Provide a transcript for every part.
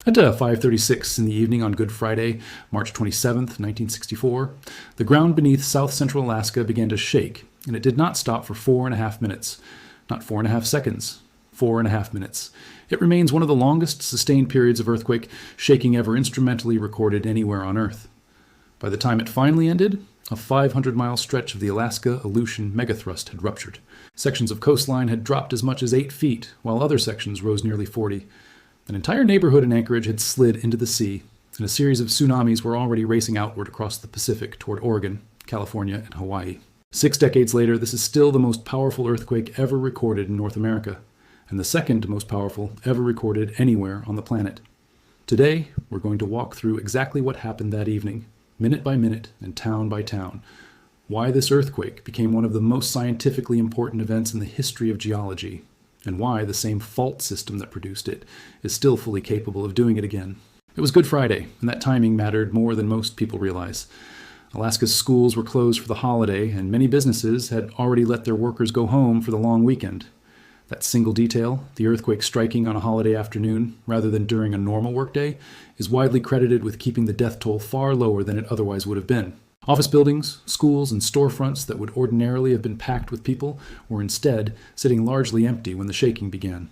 At 5:36 in the evening on Good Friday, March 27th, 1964, the ground beneath south-central Alaska began to shake, and it did not stop for 4.5 minutes. Not 4.5 seconds, 4.5 minutes. It remains one of the longest sustained periods of earthquake shaking ever instrumentally recorded anywhere on Earth. By the time it finally ended, a 500-mile stretch of the Alaska-Aleutian Megathrust had ruptured. Sections of coastline had dropped as much as 8 feet, while other sections rose nearly 40. An entire neighborhood in Anchorage had slid into the sea, and a series of tsunamis were already racing outward across the Pacific toward Oregon, California, and Hawaii. 6 decades later, this is still the most powerful earthquake ever recorded in North America, and the second most powerful ever recorded anywhere on the planet. Today, we're going to walk through exactly what happened that evening, minute by minute and town by town, why this earthquake became one of the most scientifically important events in the history of geology, and why the same fault system that produced it is still fully capable of doing it again. It was Good Friday, and that timing mattered more than most people realize. Alaska's schools were closed for the holiday, and many businesses had already let their workers go home for the long weekend. That single detail, the earthquake striking on a holiday afternoon rather than during a normal workday, is widely credited with keeping the death toll far lower than it otherwise would have been. Office buildings, schools, and storefronts that would ordinarily have been packed with people were instead sitting largely empty when the shaking began.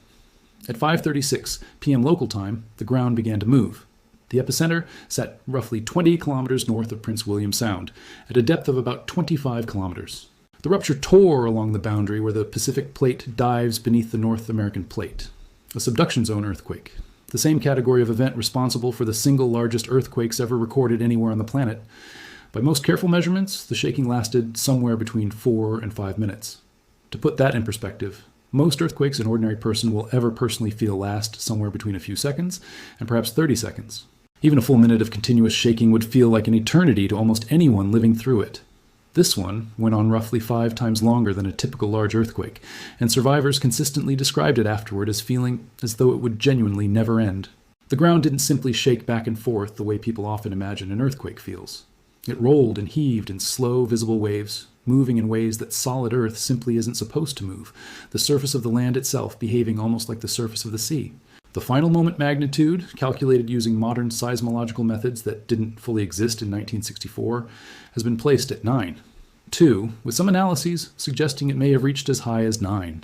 At 5:36 p.m. local time, the ground began to move. The epicenter sat roughly 20 kilometers north of Prince William Sound, at a depth of about 25 kilometers. The rupture tore along the boundary where the Pacific Plate dives beneath the North American Plate, a subduction zone earthquake, the same category of event responsible for the single largest earthquakes ever recorded anywhere on the planet. By most careful measurements, the shaking lasted somewhere between 4 and 5 minutes. To put that in perspective, most earthquakes an ordinary person will ever personally feel last somewhere between a few seconds and perhaps 30 seconds. Even a full minute of continuous shaking would feel like an eternity to almost anyone living through it. This one went on roughly 5 times longer than a typical large earthquake, and survivors consistently described it afterward as feeling as though it would genuinely never end. The ground didn't simply shake back and forth the way people often imagine an earthquake feels. It rolled and heaved in slow, visible waves, moving in ways that solid Earth simply isn't supposed to move, the surface of the land itself behaving almost like the surface of the sea. The final moment magnitude, calculated using modern seismological methods that didn't fully exist in 1964, has been placed at 9. 2, with some analyses suggesting it may have reached as high as 9.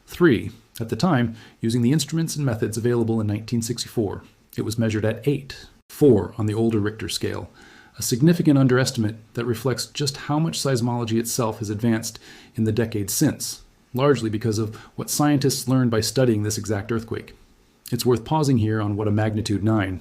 3, at the time, using the instruments and methods available in 1964, it was measured at 8. 4 on the older Richter scale, a significant underestimate that reflects just how much seismology itself has advanced in the decades since, largely because of what scientists learned by studying this exact earthquake. It's worth pausing here on what a magnitude 9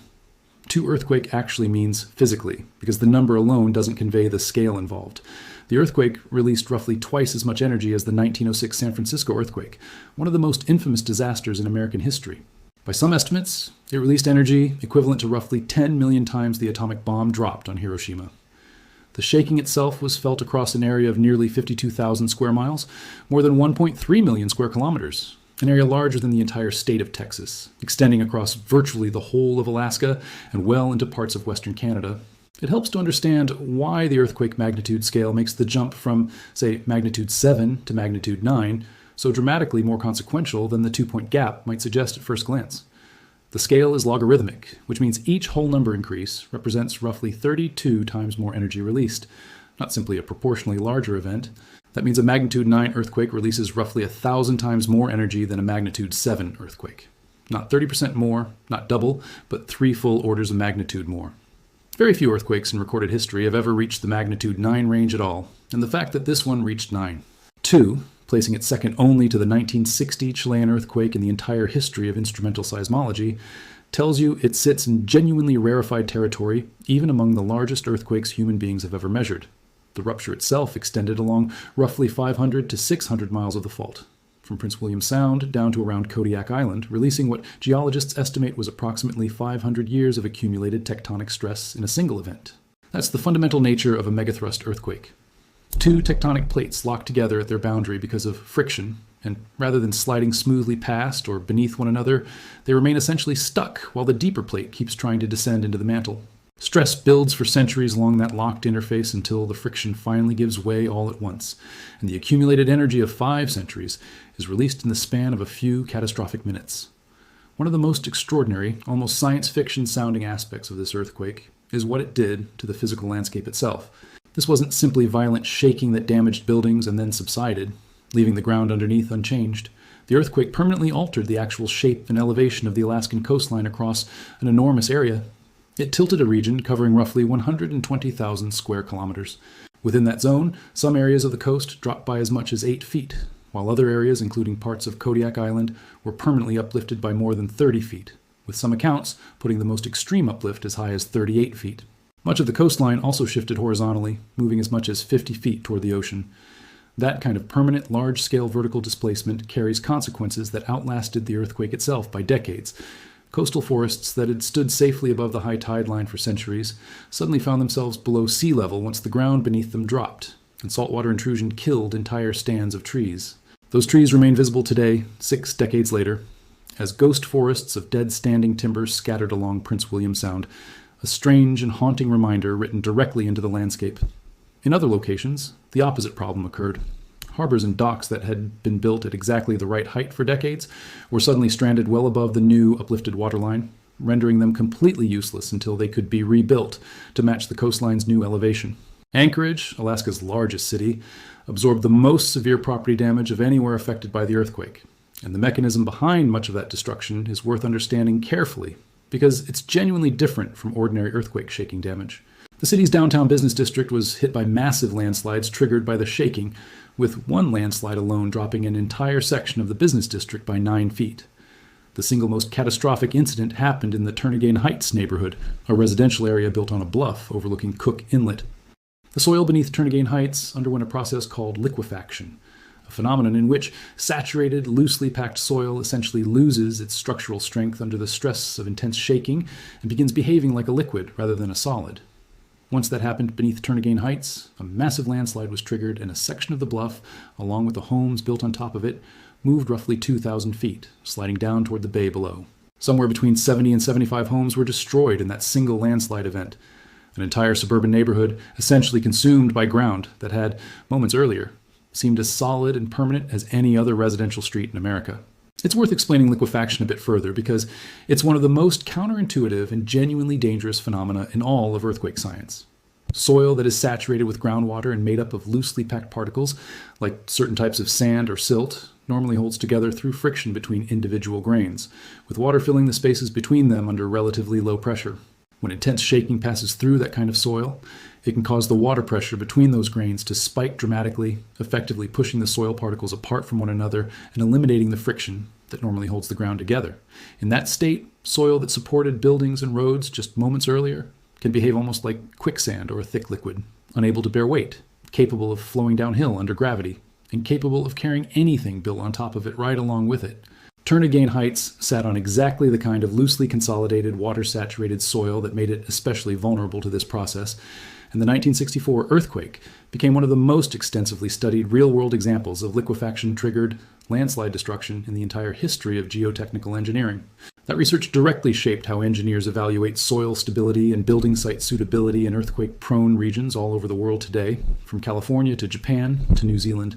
to earthquake actually means physically, because the number alone doesn't convey the scale involved. The earthquake released roughly twice as much energy as the 1906 San Francisco earthquake, one of the most infamous disasters in American history. By some estimates, it released energy equivalent to roughly 10 million times the atomic bomb dropped on Hiroshima. The shaking itself was felt across an area of nearly 52,000 square miles, more than 1.3 million square kilometers, an area larger than the entire state of Texas, extending across virtually the whole of Alaska and well into parts of Western Canada. It helps to understand why the earthquake magnitude scale makes the jump from, say, magnitude 7 to magnitude 9 so dramatically more consequential than the 2-point gap might suggest at first glance. The scale is logarithmic, which means each whole number increase represents roughly 32 times more energy released, not simply a proportionally larger event. That means a magnitude 9 earthquake releases roughly 1,000 times more energy than a magnitude 7 earthquake. Not 30% more, not double, but 3 full orders of magnitude more. Very few earthquakes in recorded history have ever reached the magnitude 9 range at all, and the fact that this one reached 9. 2, placing it second only to the 1960 Chilean earthquake in the entire history of instrumental seismology, tells you it sits in genuinely rarefied territory, even among the largest earthquakes human beings have ever measured. The rupture itself extended along roughly 500 to 600 miles of the fault, from Prince William Sound down to around Kodiak Island, releasing what geologists estimate was approximately 500 years of accumulated tectonic stress in a single event. That's the fundamental nature of a megathrust earthquake. 2 tectonic plates lock together at their boundary because of friction, and rather than sliding smoothly past or beneath one another, they remain essentially stuck while the deeper plate keeps trying to descend into the mantle. Stress builds for centuries along that locked interface until the friction finally gives way all at once, and the accumulated energy of 5 centuries is released in the span of a few catastrophic minutes. One of the most extraordinary, almost science fiction sounding aspects of this earthquake is what it did to the physical landscape itself. This wasn't simply violent shaking that damaged buildings and then subsided, leaving the ground underneath unchanged. The earthquake permanently altered the actual shape and elevation of the Alaskan coastline across an enormous area. It tilted a region covering roughly 120,000 square kilometers. Within that zone, some areas of the coast dropped by as much as 8 feet, while other areas, including parts of Kodiak Island, were permanently uplifted by more than 30 feet, with some accounts putting the most extreme uplift as high as 38 feet. Much of the coastline also shifted horizontally, moving as much as 50 feet toward the ocean. That kind of permanent, large-scale vertical displacement carries consequences that outlasted the earthquake itself by decades. Coastal forests that had stood safely above the high tide line for centuries suddenly found themselves below sea level once the ground beneath them dropped, and saltwater intrusion killed entire stands of trees. Those trees remain visible today, 6 decades later, as ghost forests of dead standing timber scattered along Prince William Sound, a strange and haunting reminder written directly into the landscape. In other locations, the opposite problem occurred. Harbors and docks that had been built at exactly the right height for decades were suddenly stranded well above the new uplifted waterline, rendering them completely useless until they could be rebuilt to match the coastline's new elevation. Anchorage, Alaska's largest city, absorbed the most severe property damage of anywhere affected by the earthquake. And the mechanism behind much of that destruction is worth understanding carefully, because it's genuinely different from ordinary earthquake shaking damage. The city's downtown business district was hit by massive landslides triggered by the shaking, with one landslide alone dropping an entire section of the business district by 9 feet. The single most catastrophic incident happened in the Turnagain Heights neighborhood, a residential area built on a bluff overlooking Cook Inlet. The soil beneath Turnagain Heights underwent a process called liquefaction, a phenomenon in which saturated, loosely packed soil essentially loses its structural strength under the stress of intense shaking and begins behaving like a liquid rather than a solid. Once that happened beneath Turnagain Heights, a massive landslide was triggered and a section of the bluff, along with the homes built on top of it, moved roughly 2,000 feet, sliding down toward the bay below. Somewhere between 70 and 75 homes were destroyed in that single landslide event. An entire suburban neighborhood essentially consumed by ground that had, moments earlier, seemed as solid and permanent as any other residential street in America. It's worth explaining liquefaction a bit further because it's one of the most counterintuitive and genuinely dangerous phenomena in all of earthquake science. Soil that is saturated with groundwater and made up of loosely packed particles, like certain types of sand or silt, normally holds together through friction between individual grains, with water filling the spaces between them under relatively low pressure. When intense shaking passes through that kind of soil, it can cause the water pressure between those grains to spike dramatically, effectively pushing the soil particles apart from one another and eliminating the friction that normally holds the ground together. In that state, soil that supported buildings and roads just moments earlier can behave almost like quicksand or a thick liquid, unable to bear weight, capable of flowing downhill under gravity, and capable of carrying anything built on top of it right along with it. Turnagain Heights sat on exactly the kind of loosely consolidated, water-saturated soil that made it especially vulnerable to this process, and the 1964 earthquake became one of the most extensively studied real-world examples of liquefaction-triggered landslide destruction in the entire history of geotechnical engineering. That research directly shaped how engineers evaluate soil stability and building site suitability in earthquake-prone regions all over the world today, from California to Japan to New Zealand.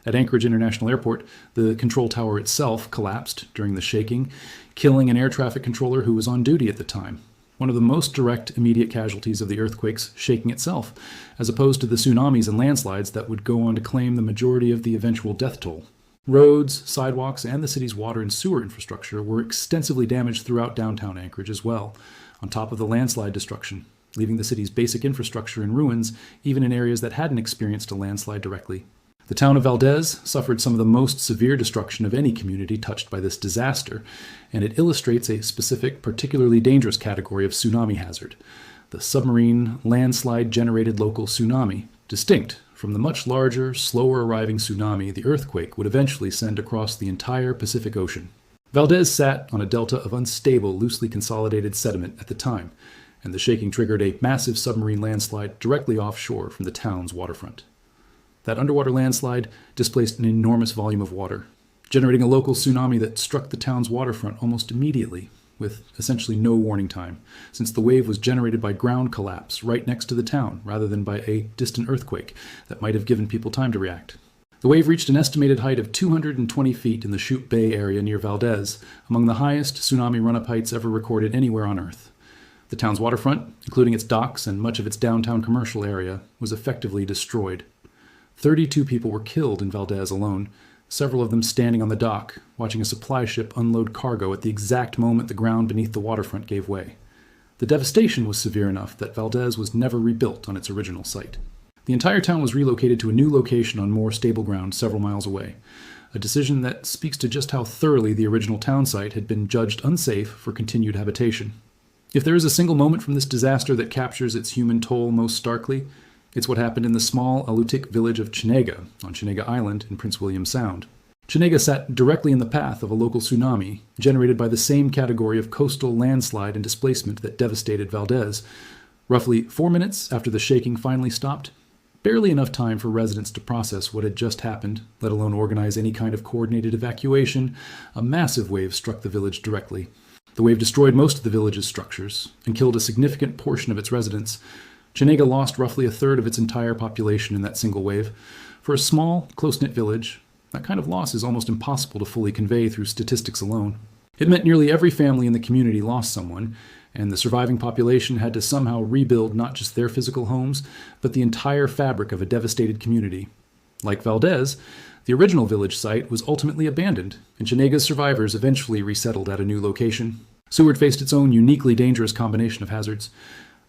At Anchorage International Airport, the control tower itself collapsed during the shaking, killing an air traffic controller who was on duty at the time. One of the most direct immediate casualties of the earthquake's shaking itself, as opposed to the tsunamis and landslides that would go on to claim the majority of the eventual death toll. Roads, sidewalks, and the city's water and sewer infrastructure were extensively damaged throughout downtown Anchorage as well, on top of the landslide destruction, leaving the city's basic infrastructure in ruins, even in areas that hadn't experienced a landslide directly. The town of Valdez suffered some of the most severe destruction of any community touched by this disaster, and it illustrates a specific, particularly dangerous category of tsunami hazard, the submarine, landslide-generated local tsunami, distinct from the much larger, slower-arriving tsunami the earthquake would eventually send across the entire Pacific Ocean. Valdez sat on a delta of unstable, loosely consolidated sediment at the time, and the shaking triggered a massive submarine landslide directly offshore from the town's waterfront. That underwater landslide displaced an enormous volume of water, generating a local tsunami that struck the town's waterfront almost immediately, with essentially no warning time, since the wave was generated by ground collapse right next to the town rather than by a distant earthquake that might have given people time to react. The wave reached an estimated height of 220 feet in the Chute Bay area near Valdez, among the highest tsunami run-up heights ever recorded anywhere on Earth. The town's waterfront, including its docks and much of its downtown commercial area, was effectively destroyed. 32 people were killed in Valdez alone, several of them standing on the dock, watching a supply ship unload cargo at the exact moment the ground beneath the waterfront gave way. The devastation was severe enough that Valdez was never rebuilt on its original site. The entire town was relocated to a new location on more stable ground several miles away, a decision that speaks to just how thoroughly the original town site had been judged unsafe for continued habitation. If there is a single moment from this disaster that captures its human toll most starkly, it's what happened in the small Alutiiq village of Chenega on Chenega Island in Prince William Sound. Chenega sat directly in the path of a local tsunami, generated by the same category of coastal landslide and displacement that devastated Valdez. Roughly 4 minutes after the shaking finally stopped, barely enough time for residents to process what had just happened, let alone organize any kind of coordinated evacuation, a massive wave struck the village directly. The wave destroyed most of the village's structures and killed a significant portion of its residents. Chenega lost roughly a third of its entire population in that single wave. For a small, close-knit village, that kind of loss is almost impossible to fully convey through statistics alone. It meant nearly every family in the community lost someone, and the surviving population had to somehow rebuild not just their physical homes, but the entire fabric of a devastated community. Like Valdez, the original village site was ultimately abandoned, and Chenega's survivors eventually resettled at a new location. Seward faced its own uniquely dangerous combination of hazards.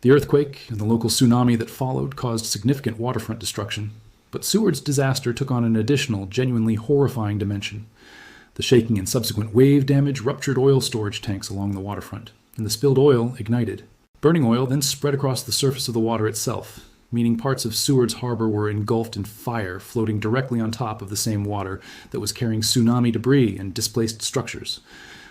The earthquake and the local tsunami that followed caused significant waterfront destruction, but Seward's disaster took on an additional, genuinely horrifying dimension. The shaking and subsequent wave damage ruptured oil storage tanks along the waterfront, and the spilled oil ignited. Burning oil then spread across the surface of the water itself, meaning parts of Seward's harbor were engulfed in fire, floating directly on top of the same water that was carrying tsunami debris and displaced structures.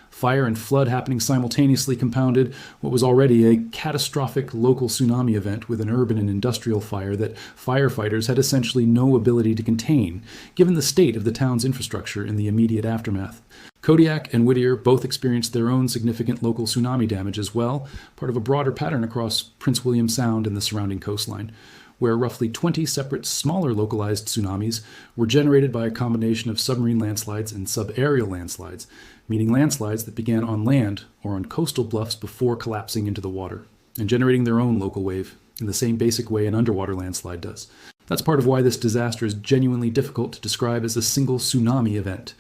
Fire and flood happening simultaneously compounded what was already a catastrophic local tsunami event with an urban and industrial fire that firefighters had essentially no ability to contain, given the state of the town's infrastructure in the immediate aftermath. Kodiak and Whittier both experienced their own significant local tsunami damage as well, part of a broader pattern across Prince William Sound and the surrounding coastline, where roughly 20 separate, smaller localized tsunamis were generated by a combination of submarine landslides and subaerial landslides, meaning landslides that began on land or on coastal bluffs before collapsing into the water, and generating their own local wave in the same basic way an underwater landslide does. That's part of why this disaster is genuinely difficult to describe as a single tsunami event.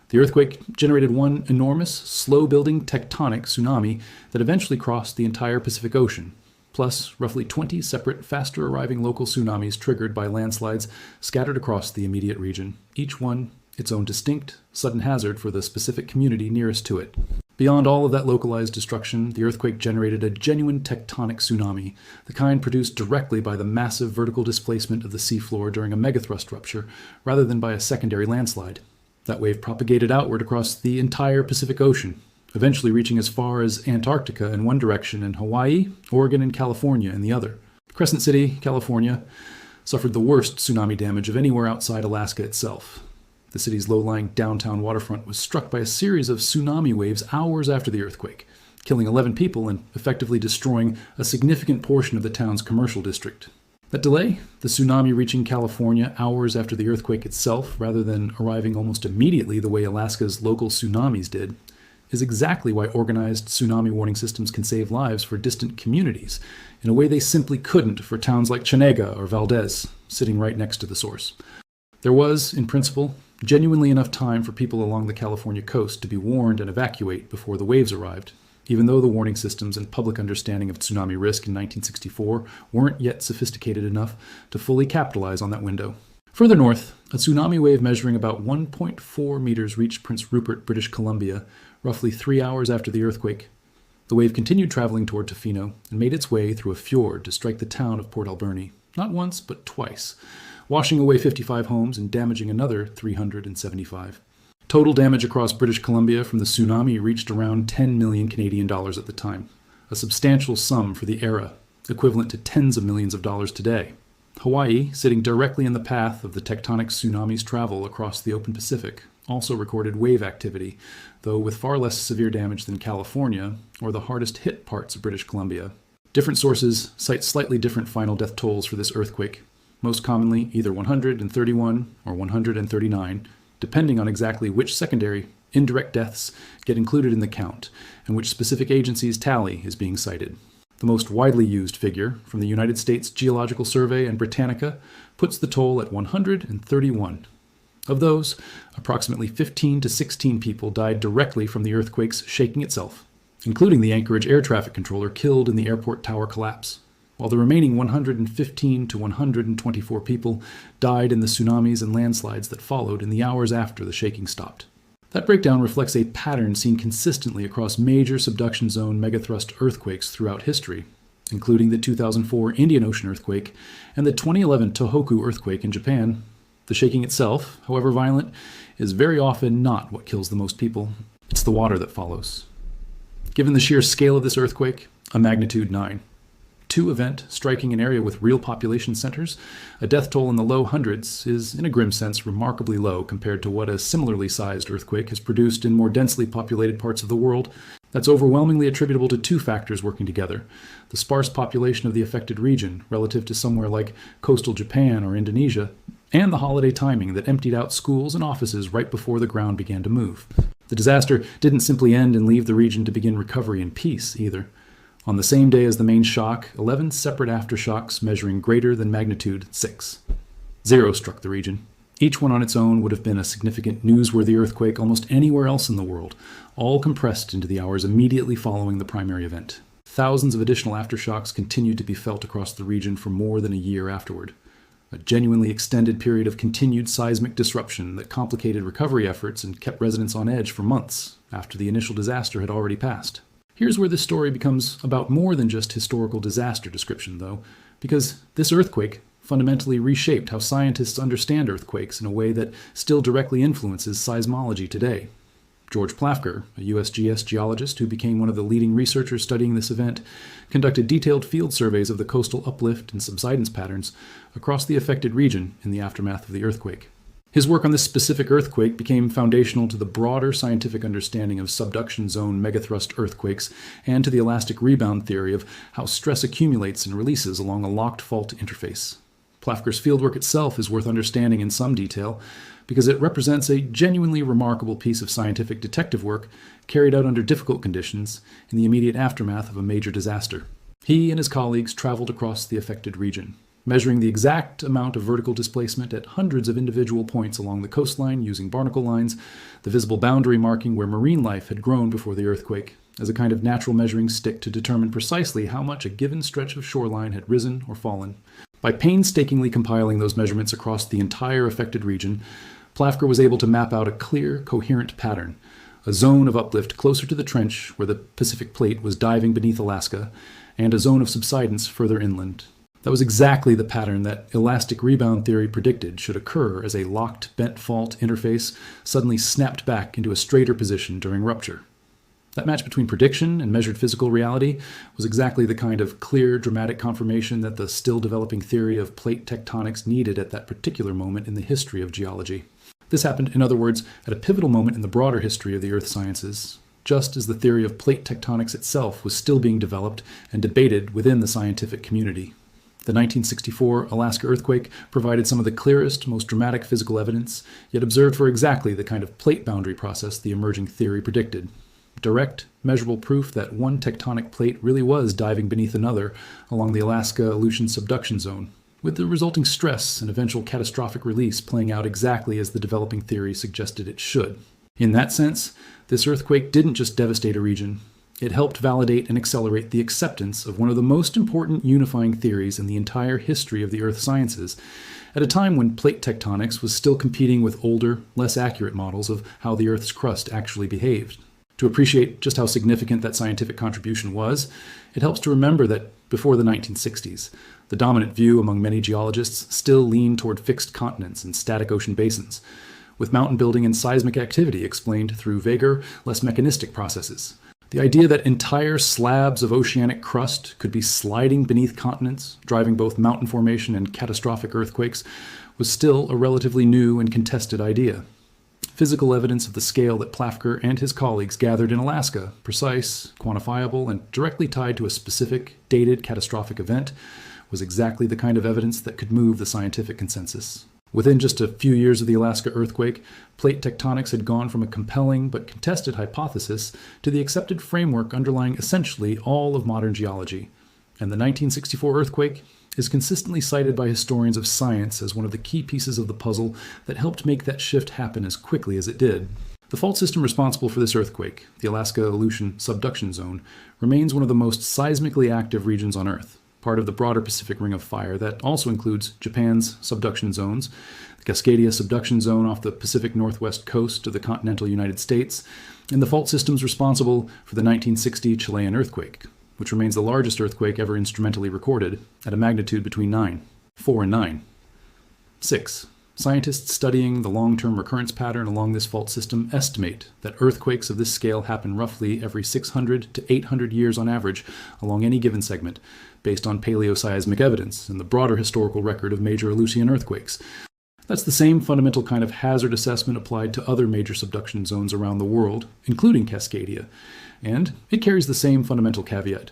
The earthquake generated one enormous, slow-building tectonic tsunami that eventually crossed the entire Pacific Ocean, plus roughly 20 separate, faster-arriving local tsunamis triggered by landslides scattered across the immediate region, each one its own distinct, sudden hazard for the specific community nearest to it. Beyond all of that localized destruction, the earthquake generated a genuine tectonic tsunami, the kind produced directly by the massive vertical displacement of the seafloor during a megathrust rupture, rather than by a secondary landslide. That wave propagated outward across the entire Pacific Ocean, eventually reaching as far as Antarctica in one direction and Hawaii, Oregon, and California in the other. Crescent City, California, suffered the worst tsunami damage of anywhere outside Alaska itself. The city's low-lying downtown waterfront was struck by a series of tsunami waves hours after the earthquake, killing 11 people and effectively destroying a significant portion of the town's commercial district. That delay, the tsunami reaching California hours after the earthquake itself, rather than arriving almost immediately the way Alaska's local tsunamis did, is exactly why organized tsunami warning systems can save lives for distant communities, in a way they simply couldn't for towns like Chenega or Valdez, sitting right next to the source. There was, in principle, genuinely enough time for people along the California coast to be warned and evacuate before the waves arrived, even though the warning systems and public understanding of tsunami risk in 1964 weren't yet sophisticated enough to fully capitalize on that window. Further north, a tsunami wave measuring about 1.4 meters reached Prince Rupert, British Columbia, roughly 3 hours after the earthquake. The wave continued traveling toward Tofino and made its way through a fjord to strike the town of Port Alberni, not once, but twice, washing away 55 homes and damaging another 375. Total damage across British Columbia from the tsunami reached around 10 million Canadian dollars at the time, a substantial sum for the era, equivalent to tens of millions of dollars today. Hawaii, sitting directly in the path of the tectonic tsunami's travel across the open Pacific, also recorded wave activity, though with far less severe damage than California or the hardest hit parts of British Columbia. Different sources cite slightly different final death tolls for this earthquake, most commonly either 131 or 139, depending on exactly which secondary indirect deaths get included in the count and which specific agency's tally is being cited. The most widely used figure from the United States Geological Survey and Britannica puts the toll at 131. Of those, approximately 15 to 16 people died directly from the earthquake's shaking itself, including the Anchorage air traffic controller killed in the airport tower collapse, while the remaining 115 to 124 people died in the tsunamis and landslides that followed in the hours after the shaking stopped. That breakdown reflects a pattern seen consistently across major subduction zone megathrust earthquakes throughout history, including the 2004 Indian Ocean earthquake and the 2011 Tohoku earthquake in Japan. The shaking itself, however violent, is very often not what kills the most people. It's the water that follows. Given the sheer scale of this earthquake, a magnitude 9, event striking an area with real population centers, a death toll in the low hundreds is, in a grim sense, remarkably low compared to what a similarly sized earthquake has produced in more densely populated parts of the world. That's overwhelmingly attributable to two factors working together: the sparse population of the affected region relative to somewhere like coastal Japan or Indonesia, and the holiday timing that emptied out schools and offices right before the ground began to move. The disaster didn't simply end and leave the region to begin recovery in peace, either. On the same day as the main shock, 11 separate aftershocks measuring greater than magnitude 6. 0 struck the region. Each one on its own would have been a significant newsworthy earthquake almost anywhere else in the world, all compressed into the hours immediately following the primary event. Thousands of additional aftershocks continued to be felt across the region for more than a year afterward. A genuinely extended period of continued seismic disruption that complicated recovery efforts and kept residents on edge for months after the initial disaster had already passed. Here's where this story becomes about more than just historical disaster description, though, because this earthquake fundamentally reshaped how scientists understand earthquakes in a way that still directly influences seismology today. George Plafker, a USGS geologist who became one of the leading researchers studying this event, conducted detailed field surveys of the coastal uplift and subsidence patterns across the affected region in the aftermath of the earthquake. His work on this specific earthquake became foundational to the broader scientific understanding of subduction zone megathrust earthquakes and to the elastic rebound theory of how stress accumulates and releases along a locked fault interface. Plafker's fieldwork itself is worth understanding in some detail because it represents a genuinely remarkable piece of scientific detective work carried out under difficult conditions in the immediate aftermath of a major disaster. He and his colleagues traveled across the affected region, measuring the exact amount of vertical displacement at hundreds of individual points along the coastline using barnacle lines, the visible boundary marking where marine life had grown before the earthquake, as a kind of natural measuring stick to determine precisely how much a given stretch of shoreline had risen or fallen. By painstakingly compiling those measurements across the entire affected region, Plafker was able to map out a clear, coherent pattern, a zone of uplift closer to the trench where the Pacific Plate was diving beneath Alaska, and a zone of subsidence further inland. That was exactly the pattern that elastic rebound theory predicted should occur as a locked bent fault interface suddenly snapped back into a straighter position during rupture. That match between prediction and measured physical reality was exactly the kind of clear, dramatic confirmation that the still developing theory of plate tectonics needed at that particular moment in the history of geology. This happened, in other words, at a pivotal moment in the broader history of the earth sciences, just as the theory of plate tectonics itself was still being developed and debated within the scientific community. The 1964 Alaska earthquake provided some of the clearest, most dramatic physical evidence, yet observed for exactly the kind of plate boundary process the emerging theory predicted. Direct, measurable proof that one tectonic plate really was diving beneath another along the Alaska-Aleutian subduction zone, with the resulting stress and eventual catastrophic release playing out exactly as the developing theory suggested it should. In that sense, this earthquake didn't just devastate a region. It helped validate and accelerate the acceptance of one of the most important unifying theories in the entire history of the earth sciences, at a time when plate tectonics was still competing with older, less accurate models of how the Earth's crust actually behaved. To appreciate just how significant that scientific contribution was, it helps to remember that before the 1960s, the dominant view among many geologists still leaned toward fixed continents and static ocean basins, with mountain building and seismic activity explained through vaguer, less mechanistic processes. The idea that entire slabs of oceanic crust could be sliding beneath continents, driving both mountain formation and catastrophic earthquakes, was still a relatively new and contested idea. Physical evidence of the scale that Plafker and his colleagues gathered in Alaska, precise, quantifiable, and directly tied to a specific, dated catastrophic event, was exactly the kind of evidence that could move the scientific consensus. Within just a few years of the Alaska earthquake, plate tectonics had gone from a compelling but contested hypothesis to the accepted framework underlying essentially all of modern geology. And the 1964 earthquake is consistently cited by historians of science as one of the key pieces of the puzzle that helped make that shift happen as quickly as it did. The fault system responsible for this earthquake, the Alaska Aleutian Subduction Zone, remains one of the most seismically active regions on Earth, part of the broader Pacific Ring of Fire that also includes Japan's subduction zones, the Cascadia subduction zone off the Pacific Northwest coast of the continental United States, and the fault systems responsible for the 1960 Chilean earthquake, which remains the largest earthquake ever instrumentally recorded, at a magnitude between 4 and 9. 6. Scientists studying the long-term recurrence pattern along this fault system estimate that earthquakes of this scale happen roughly every 600 to 800 years on average along any given segment, based on paleoseismic evidence and the broader historical record of major Aleutian earthquakes. That's the same fundamental kind of hazard assessment applied to other major subduction zones around the world, including Cascadia, and it carries the same fundamental caveat.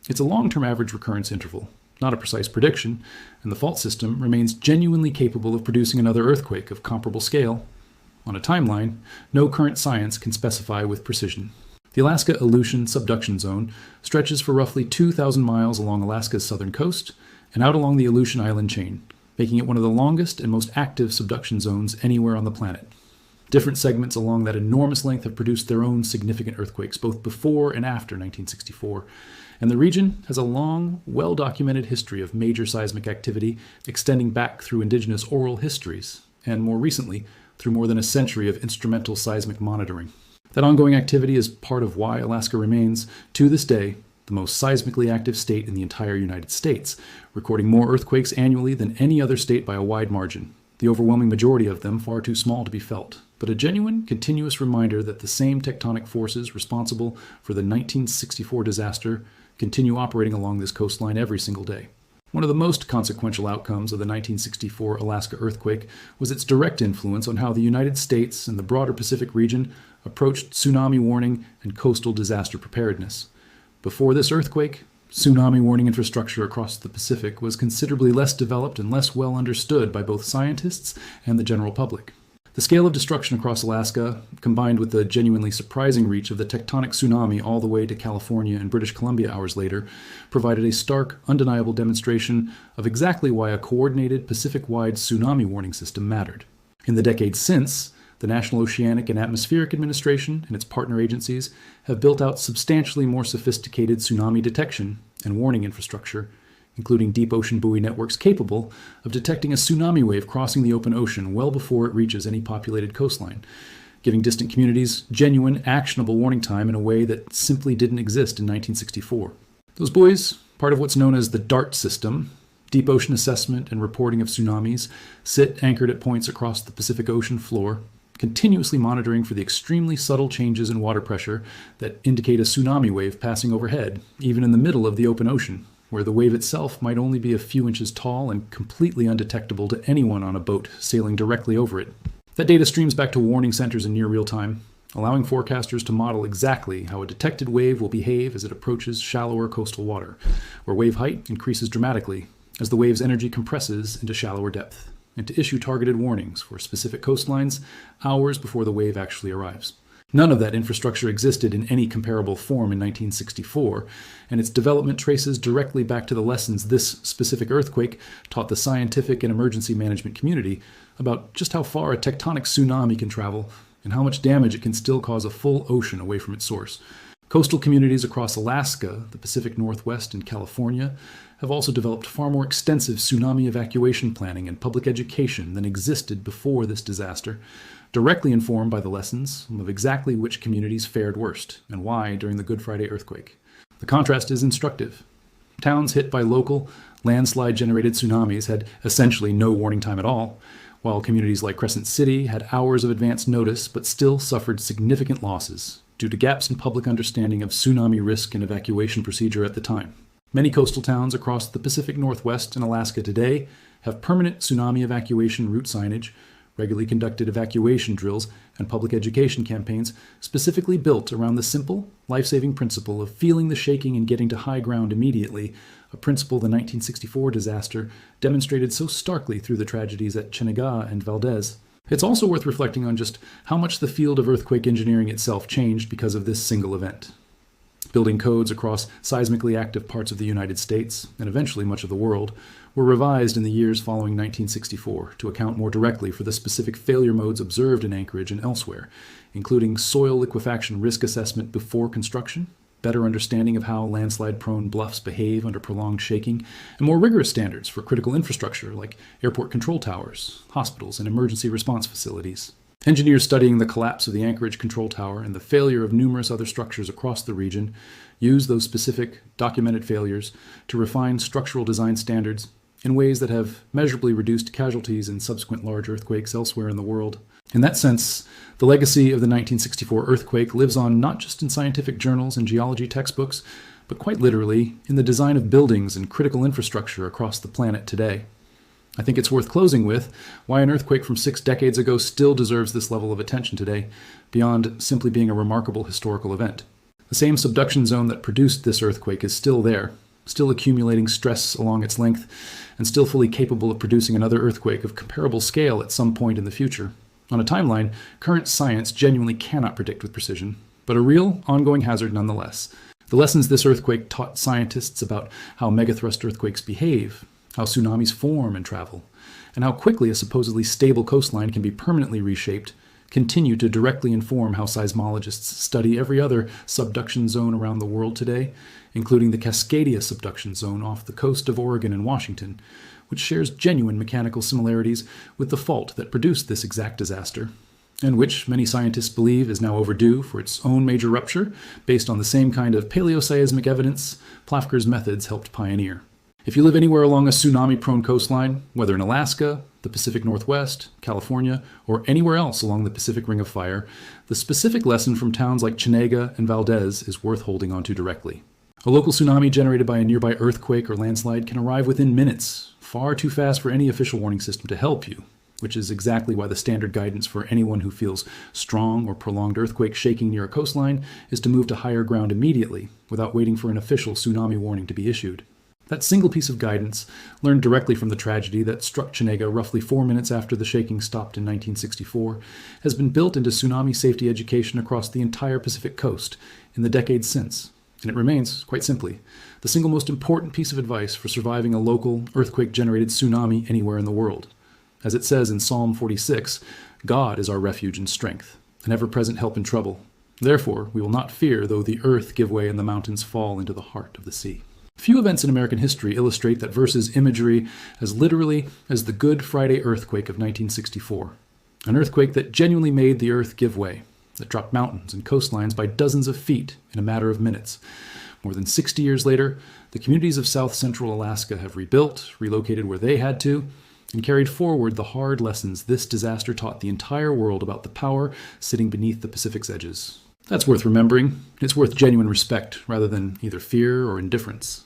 It's a long-term average recurrence interval, not a precise prediction, and the fault system remains genuinely capable of producing another earthquake of comparable scale. On a timeline, no current science can specify with precision. The Alaska Aleutian Subduction Zone stretches for roughly 2,000 miles along Alaska's southern coast and out along the Aleutian Island chain, making it one of the longest and most active subduction zones anywhere on the planet. Different segments along that enormous length have produced their own significant earthquakes, both before and after 1964, and the region has a long, well-documented history of major seismic activity extending back through indigenous oral histories, and more recently, through more than a century of instrumental seismic monitoring. That ongoing activity is part of why Alaska remains, to this day, the most seismically active state in the entire United States, recording more earthquakes annually than any other state by a wide margin, the overwhelming majority of them far too small to be felt, but a genuine, continuous reminder that the same tectonic forces responsible for the 1964 disaster continue operating along this coastline every single day. One of the most consequential outcomes of the 1964 Alaska earthquake was its direct influence on how the United States and the broader Pacific region approached tsunami warning and coastal disaster preparedness. Before this earthquake, tsunami warning infrastructure across the Pacific was considerably less developed and less well understood by both scientists and the general public. The scale of destruction across Alaska, combined with the genuinely surprising reach of the tectonic tsunami all the way to California and British Columbia hours later, provided a stark, undeniable demonstration of exactly why a coordinated Pacific-wide tsunami warning system mattered. In the decades since, the National Oceanic and Atmospheric Administration and its partner agencies have built out substantially more sophisticated tsunami detection and warning infrastructure, including deep ocean buoy networks capable of detecting a tsunami wave crossing the open ocean well before it reaches any populated coastline, giving distant communities genuine, actionable warning time in a way that simply didn't exist in 1964. Those buoys, part of what's known as the DART system, Deep Ocean Assessment and Reporting of Tsunamis, sit anchored at points across the Pacific Ocean floor, continuously monitoring for the extremely subtle changes in water pressure that indicate a tsunami wave passing overhead, even in the middle of the open ocean, where the wave itself might only be a few inches tall and completely undetectable to anyone on a boat sailing directly over it. That data streams back to warning centers in near real time, allowing forecasters to model exactly how a detected wave will behave as it approaches shallower coastal water, where wave height increases dramatically as the wave's energy compresses into shallower depth, and to issue targeted warnings for specific coastlines hours before the wave actually arrives. None of that infrastructure existed in any comparable form in 1964, and its development traces directly back to the lessons this specific earthquake taught the scientific and emergency management community about just how far a tectonic tsunami can travel and how much damage it can still cause a full ocean away from its source. Coastal communities across Alaska, the Pacific Northwest, and California have also developed far more extensive tsunami evacuation planning and public education than existed before this disaster, directly informed by the lessons of exactly which communities fared worst and why during the Good Friday earthquake. The contrast is instructive. Towns hit by local, landslide-generated tsunamis had essentially no warning time at all, while communities like Crescent City had hours of advance notice but still suffered significant losses due to gaps in public understanding of tsunami risk and evacuation procedure at the time. Many coastal towns across the Pacific Northwest and Alaska today have permanent tsunami evacuation route signage, regularly conducted evacuation drills, and public education campaigns specifically built around the simple, life-saving principle of feeling the shaking and getting to high ground immediately, a principle the 1964 disaster demonstrated so starkly through the tragedies at Chenega and Valdez. It's also worth reflecting on just how much the field of earthquake engineering itself changed because of this single event. Building codes across seismically active parts of the United States, and eventually much of the world, were revised in the years following 1964 to account more directly for the specific failure modes observed in Anchorage and elsewhere, including soil liquefaction risk assessment before construction, better understanding of how landslide-prone bluffs behave under prolonged shaking, and more rigorous standards for critical infrastructure like airport control towers, hospitals, and emergency response facilities. Engineers studying the collapse of the Anchorage control tower and the failure of numerous other structures across the region use those specific, documented failures to refine structural design standards in ways that have measurably reduced casualties in subsequent large earthquakes elsewhere in the world. In that sense, the legacy of the 1964 earthquake lives on not just in scientific journals and geology textbooks, but quite literally in the design of buildings and critical infrastructure across the planet today. I think it's worth closing with why an earthquake from 6 decades ago still deserves this level of attention today, beyond simply being a remarkable historical event. The same subduction zone that produced this earthquake is still there, still accumulating stress along its length, and still fully capable of producing another earthquake of comparable scale at some point in the future. On a timeline, current science genuinely cannot predict with precision, but a real, ongoing hazard nonetheless. The lessons this earthquake taught scientists about how megathrust earthquakes behave, how tsunamis form and travel, and how quickly a supposedly stable coastline can be permanently reshaped, continue to directly inform how seismologists study every other subduction zone around the world today, including the Cascadia subduction zone off the coast of Oregon and Washington, which shares genuine mechanical similarities with the fault that produced this exact disaster, and which many scientists believe is now overdue for its own major rupture based on the same kind of paleoseismic evidence Plafker's methods helped pioneer. If you live anywhere along a tsunami-prone coastline, whether in Alaska, the Pacific Northwest, California, or anywhere else along the Pacific Ring of Fire, the specific lesson from towns like Chenega and Valdez is worth holding onto directly. A local tsunami generated by a nearby earthquake or landslide can arrive within minutes, far too fast for any official warning system to help you, which is exactly why the standard guidance for anyone who feels strong or prolonged earthquake shaking near a coastline is to move to higher ground immediately, without waiting for an official tsunami warning to be issued. That single piece of guidance, learned directly from the tragedy that struck Chenega roughly 4 minutes after the shaking stopped in 1964, has been built into tsunami safety education across the entire Pacific coast in the decades since. And it remains, quite simply, the single most important piece of advice for surviving a local, earthquake-generated tsunami anywhere in the world. As it says in Psalm 46, God is our refuge and strength, an ever-present help in trouble. Therefore, we will not fear though the earth give way and the mountains fall into the heart of the sea. Few events in American history illustrate that verse's imagery as literally as the Good Friday earthquake of 1964. An earthquake that genuinely made the earth give way, that dropped mountains and coastlines by dozens of feet in a matter of minutes. More than 60 years later, the communities of south central Alaska have rebuilt, relocated where they had to, and carried forward the hard lessons this disaster taught the entire world about the power sitting beneath the Pacific's edges. That's worth remembering. It's worth genuine respect rather than either fear or indifference.